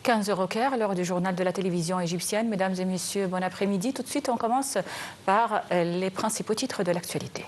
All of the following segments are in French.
15h au Caire, l'heure du journal de la télévision égyptienne. Mesdames et messieurs, bon après-midi. Tout de suite, on commence par les principaux titres de l'actualité.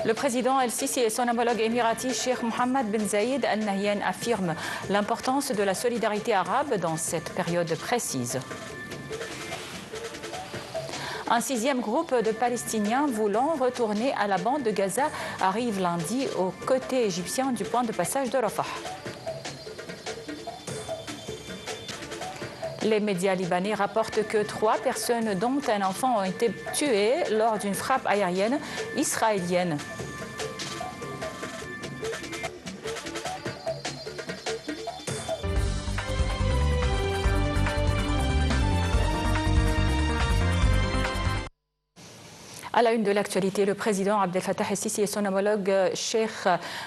Le président El-Sisi et son homologue émirati Sheikh Mohammed bin Zayed Al Nahyan affirment l'importance de la solidarité arabe dans cette période précise. Un 6e groupe de Palestiniens voulant retourner à la bande de Gaza arrive lundi au côté égyptien du point de passage de Rafah. Les médias libanais rapportent que 3 personnes, dont un enfant, ont été tuées lors d'une frappe aérienne israélienne. À la une de l'actualité, le président Abdel Fattah el-Sisi et son homologue Sheikh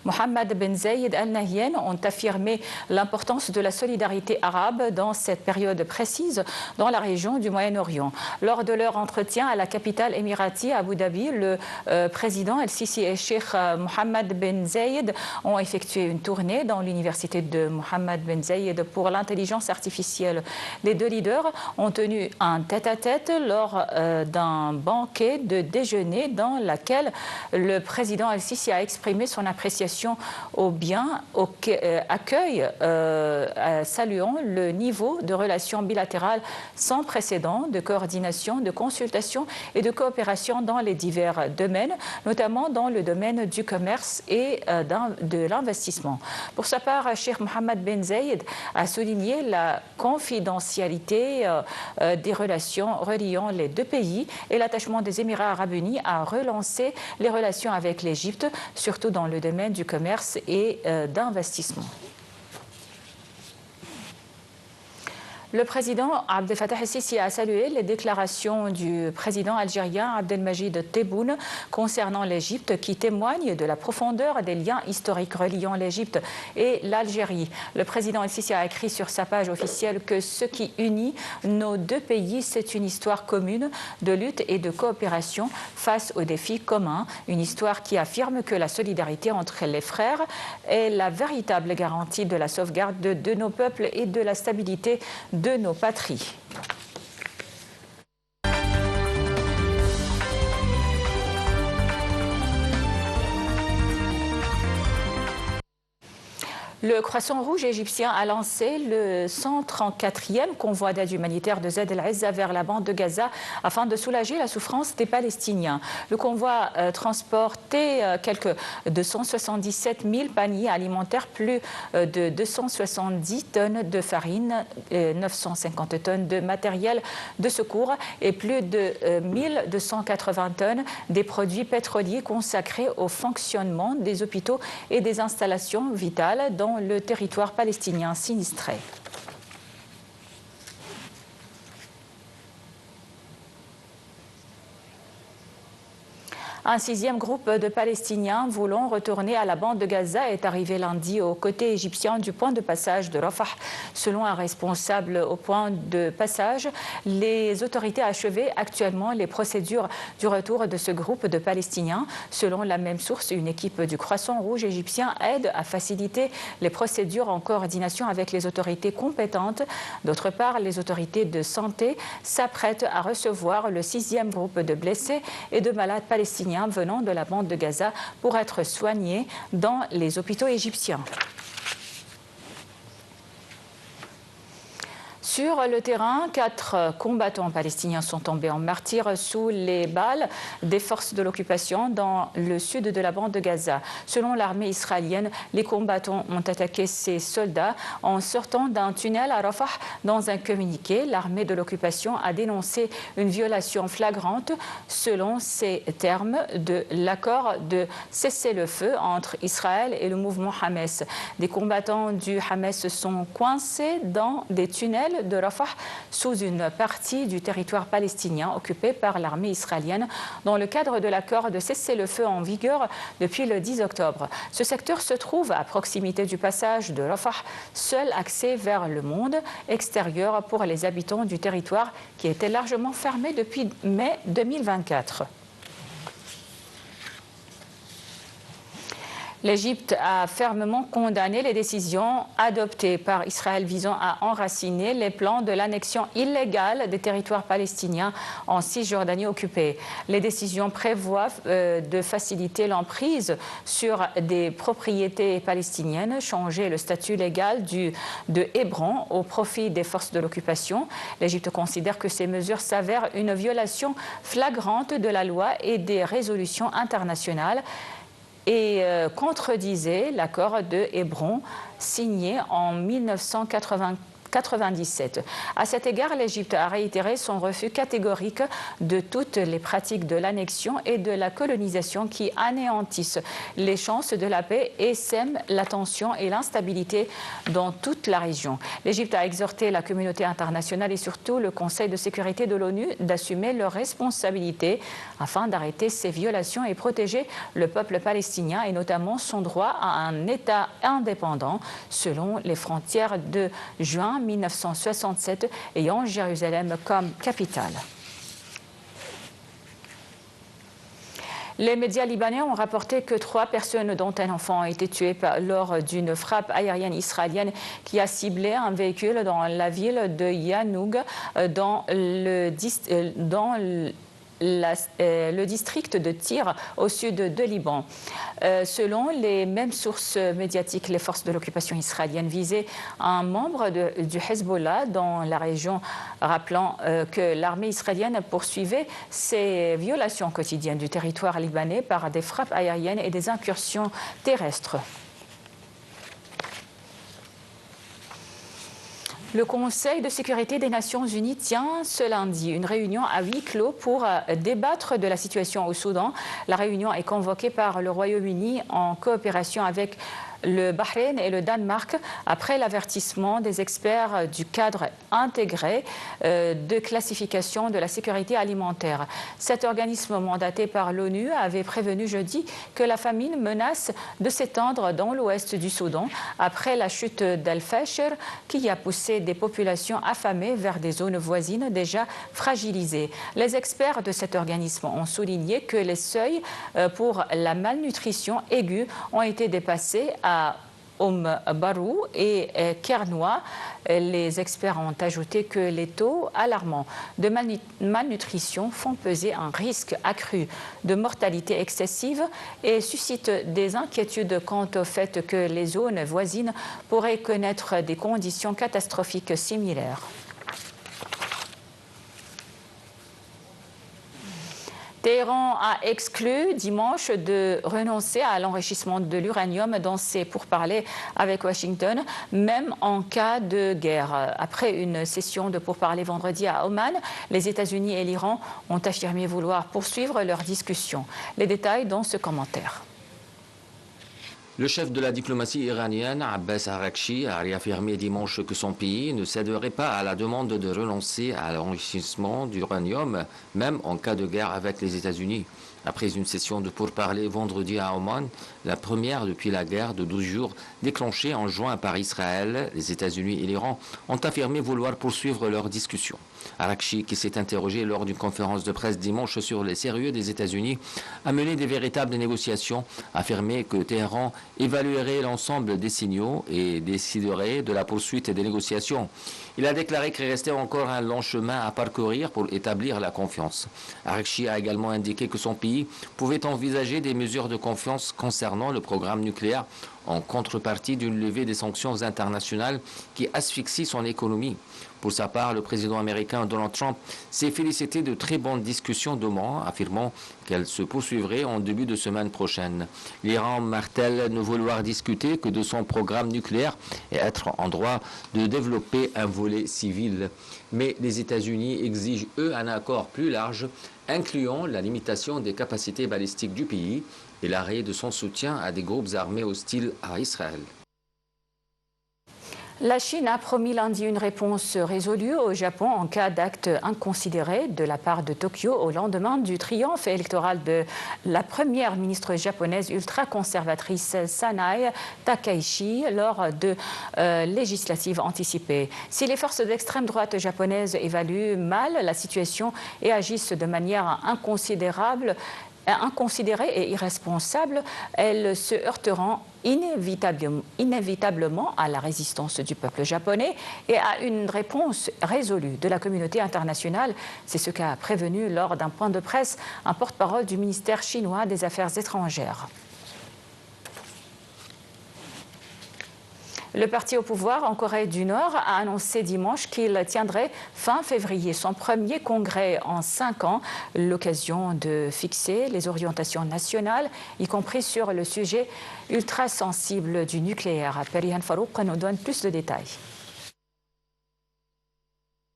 Mohammed bin Zayed Al Nahyan ont affirmé l'importance de la solidarité arabe dans cette période précise dans la région du Moyen-Orient. Lors de leur entretien à la capitale émirati, Abu Dhabi, le président el-Sisi et Sheikh Mohammed bin Zayed ont effectué une tournée dans l'université de Mohammed bin Zayed pour l'intelligence artificielle. Les deux leaders ont tenu un tête-à-tête lors d'un banquet de déjeuner dans laquelle le président El-Sisi a exprimé son appréciation au bien accueil, saluant le niveau de relations bilatérales sans précédent, de coordination, de consultation et de coopération dans les divers domaines, notamment dans le domaine du commerce et de l'investissement. Pour sa part, Sheikh Mohammed bin Zayed a souligné la confidentialité des relations reliant les deux pays et l'attachement des Émirats arabes unis à relancer les relations avec l'Égypte, surtout dans le domaine du commerce et d'investissement. Le président Abdel Fattah el-Sisi a salué les déclarations du président algérien Abdelmajid Tebboune concernant l'Égypte qui témoignent de la profondeur des liens historiques reliant l'Égypte et l'Algérie. Le président el-Sisi a écrit sur sa page officielle que ce qui unit nos deux pays, c'est une histoire commune de lutte et de coopération face aux défis communs. Une histoire qui affirme que la solidarité entre les frères est la véritable garantie de la sauvegarde de nos peuples et de la stabilité de nos patries. Le Croissant Rouge égyptien a lancé le 134e convoi d'aide humanitaire de Zed el-Izza vers la bande de Gaza afin de soulager la souffrance des Palestiniens. Le convoi transportait quelques 277 000 paniers alimentaires, plus de 270 tonnes de farine, 950 tonnes de matériel de secours et plus de 1280 tonnes des produits pétroliers consacrés au fonctionnement des hôpitaux et des installations vitales dans le territoire palestinien sinistré. Un 6e groupe de Palestiniens voulant retourner à la bande de Gaza est arrivé lundi au côté égyptien du point de passage de Rafah. Selon un responsable au point de passage, les autorités achevaient actuellement les procédures du retour de ce groupe de Palestiniens. Selon la même source, une équipe du Croissant Rouge égyptien aide à faciliter les procédures en coordination avec les autorités compétentes. D'autre part, les autorités de santé s'apprêtent à recevoir le 6e groupe de blessés et de malades palestiniens venant de la bande de Gaza pour être soignés dans les hôpitaux égyptiens. Sur le terrain, 4 combattants palestiniens sont tombés en martyrs sous les balles des forces de l'occupation dans le sud de la bande de Gaza. Selon l'armée israélienne, les combattants ont attaqué ces soldats en sortant d'un tunnel à Rafah. Dans un communiqué, l'armée de l'occupation a dénoncé une violation flagrante, selon ces termes, de l'accord de cessez-le-feu entre Israël et le mouvement Hamas. Des combattants du Hamas sont coincés dans des tunnels de Rafah sous une partie du territoire palestinien occupé par l'armée israélienne dans le cadre de l'accord de cessez-le-feu en vigueur depuis le 10 octobre. Ce secteur se trouve à proximité du passage de Rafah, seul accès vers le monde extérieur pour les habitants du territoire qui était largement fermé depuis mai 2024. L'Égypte a fermement condamné les décisions adoptées par Israël visant à enraciner les plans de l'annexion illégale des territoires palestiniens en Cisjordanie occupée. Les décisions prévoient de faciliter l'emprise sur des propriétés palestiniennes, changer le statut légal de Hébron au profit des forces de l'occupation. L'Égypte considère que ces mesures s'avèrent une violation flagrante de la loi et des résolutions internationales et contredisait l'accord de Hébron signé en 1997. À cet égard, l'Égypte a réitéré son refus catégorique de toutes les pratiques de l'annexion et de la colonisation qui anéantissent les chances de la paix et sèment la tension et l'instabilité dans toute la région. L'Égypte a exhorté la communauté internationale et surtout le Conseil de sécurité de l'ONU d'assumer leurs responsabilités afin d'arrêter ces violations et protéger le peuple palestinien et notamment son droit à un État indépendant selon les frontières de juin 1967 ayant Jérusalem comme capitale. Les médias libanais ont rapporté que 3 personnes, dont un enfant, ont été tuées lors d'une frappe aérienne israélienne qui a ciblé un véhicule dans la ville de Yanoug, dans le district de Tyr au sud de Liban. Selon les mêmes sources médiatiques, les forces de l'occupation israélienne visaient un membre du Hezbollah dans la région, rappelant que l'armée israélienne poursuivait ses violations quotidiennes du territoire libanais par des frappes aériennes et des incursions terrestres. Le Conseil de sécurité des Nations Unies tient ce lundi une réunion à huis clos pour débattre de la situation au Soudan. La réunion est convoquée par le Royaume-Uni en coopération avec le Bahreïn et le Danemark après l'avertissement des experts du cadre intégré de classification de la sécurité alimentaire. Cet organisme mandaté par l'ONU avait prévenu jeudi que la famine menace de s'étendre dans l'ouest du Soudan après la chute d'Al-Fasher qui a poussé des populations affamées vers des zones voisines déjà fragilisées. Les experts de cet organisme ont souligné que les seuils pour la malnutrition aiguë ont été dépassés à Barou et Kernoua. Les experts ont ajouté que les taux alarmants de malnutrition font peser un risque accru de mortalité excessive et suscitent des inquiétudes quant au fait que les zones voisines pourraient connaître des conditions catastrophiques similaires. Téhéran a exclu dimanche de renoncer à l'enrichissement de l'uranium dans ses pourparlers avec Washington, même en cas de guerre. Après une session de pourparlers vendredi à Oman, les États-Unis et l'Iran ont affirmé vouloir poursuivre leurs discussions. Les détails dans ce commentaire. Le chef de la diplomatie iranienne, Abbas Araghchi, a réaffirmé dimanche que son pays ne céderait pas à la demande de renoncer à l'enrichissement d'uranium, même en cas de guerre avec les États-Unis. Après une session de pourparlers vendredi à Oman, la première depuis la guerre de 12 jours déclenchée en juin par Israël, les États-Unis et l'Iran ont affirmé vouloir poursuivre leurs discussions. Araghchi, qui s'est interrogé lors d'une conférence de presse dimanche sur les sérieux des États-Unis, a mené des véritables négociations, affirmé que Téhéran évaluerait l'ensemble des signaux et déciderait de la poursuite des négociations. Il a déclaré qu'il restait encore un long chemin à parcourir pour établir la confiance. Araghchi a également indiqué que son pays pouvait envisager des mesures de confiance concernant le programme nucléaire en contrepartie d'une levée des sanctions internationales qui asphyxient son économie. Pour sa part, le président américain Donald Trump s'est félicité de très bonnes discussions demain, affirmant qu'elles se poursuivraient en début de semaine prochaine. L'Iran martèle ne vouloir discuter que de son programme nucléaire et être en droit de développer un volet civil. Mais les États-Unis exigent, eux, un accord plus large, incluant la limitation des capacités balistiques du pays et l'arrêt de son soutien à des groupes armés hostiles à Israël. La Chine a promis lundi une réponse résolue au Japon en cas d'acte inconsidéré de la part de Tokyo au lendemain du triomphe électoral de la première ministre japonaise ultra-conservatrice Sanae Takaichi lors de législatives anticipées. Si les forces d'extrême droite japonaises évaluent mal la situation et agissent de manière inconsidérable, inconsidérées et irresponsables, elles se heurteront inévitablement à la résistance du peuple japonais et à une réponse résolue de la communauté internationale. C'est ce qu'a prévenu lors d'un point de presse un porte-parole du ministère chinois des Affaires étrangères. Le parti au pouvoir en Corée du Nord a annoncé dimanche qu'il tiendrait fin février son premier congrès en 5 ans, l'occasion de fixer les orientations nationales, y compris sur le sujet ultra sensible du nucléaire. Perihan Farouk nous donne plus de détails.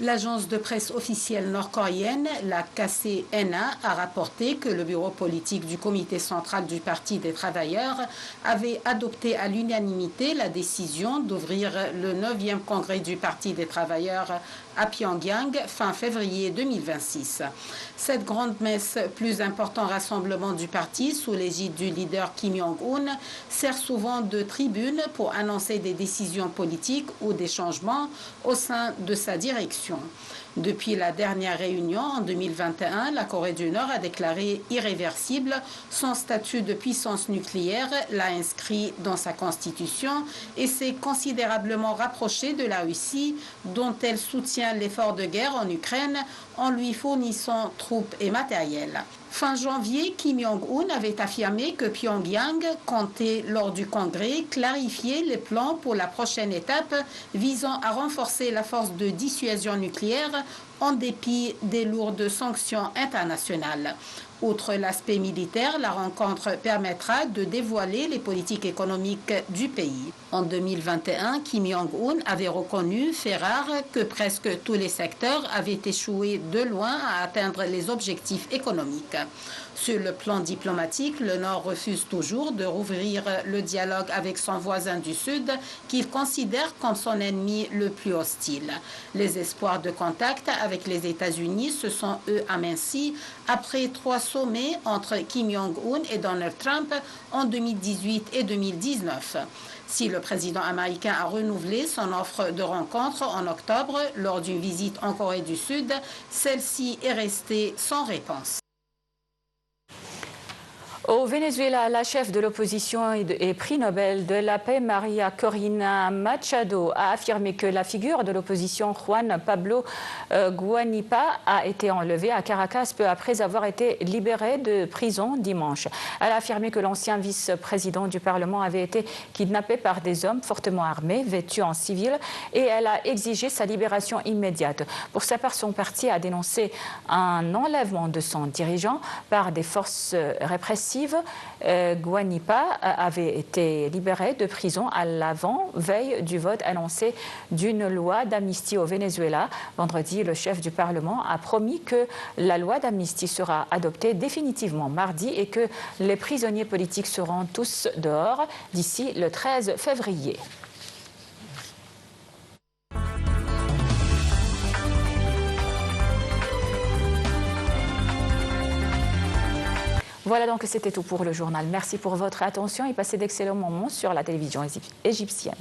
L'agence de presse officielle nord-coréenne, la KCNA, a rapporté que le bureau politique du comité central du Parti des travailleurs avait adopté à l'unanimité la décision d'ouvrir le 9e congrès du Parti des travailleurs à Pyongyang fin février 2026. Cette grande messe, plus important rassemblement du parti sous l'égide du leader Kim Jong-un, sert souvent de tribune pour annoncer des décisions politiques ou des changements au sein de sa direction. Depuis la dernière réunion en 2021, la Corée du Nord a déclaré irréversible son statut de puissance nucléaire, l'a inscrit dans sa constitution et s'est considérablement rapprochée de la Russie, dont elle soutient l'effort de guerre en Ukraine en lui fournissant troupes et matériel. Fin janvier, Kim Jong-un avait affirmé que Pyongyang comptait, lors du congrès, clarifier les plans pour la prochaine étape visant à renforcer la force de dissuasion nucléaire en dépit des lourdes sanctions internationales. Outre l'aspect militaire, la rencontre permettra de dévoiler les politiques économiques du pays. En 2021, Kim Jong-un avait reconnu, fait rare, que presque tous les secteurs avaient échoué de loin à atteindre les objectifs économiques. Sur le plan diplomatique, le Nord refuse toujours de rouvrir le dialogue avec son voisin du Sud, qu'il considère comme son ennemi le plus hostile. Les espoirs de contact avec les États-Unis se sont, eux, amincis après 3 sommets entre Kim Jong-un et Donald Trump en 2018 et 2019. Si le président américain a renouvelé son offre de rencontre en octobre lors d'une visite en Corée du Sud, celle-ci est restée sans réponse. Au Venezuela, la chef de l'opposition et prix Nobel de la paix, Maria Corina Machado, a affirmé que la figure de l'opposition Juan Pablo Guanipa a été enlevée à Caracas peu après avoir été libéré de prison dimanche. Elle a affirmé que l'ancien vice-président du Parlement avait été kidnappé par des hommes fortement armés, vêtus en civil, et elle a exigé sa libération immédiate. Pour sa part, son parti a dénoncé un enlèvement de son dirigeant par des forces répressives. Guanipa avait été libéré de prison à l'avant-veille du vote annoncé d'une loi d'amnistie au Venezuela. Vendredi, le chef du Parlement a promis que la loi d'amnistie sera adoptée définitivement mardi et que les prisonniers politiques seront tous dehors d'ici le 13 février. Voilà donc, c'était tout pour le journal. Merci pour votre attention et passez d'excellents moments sur la télévision égyptienne.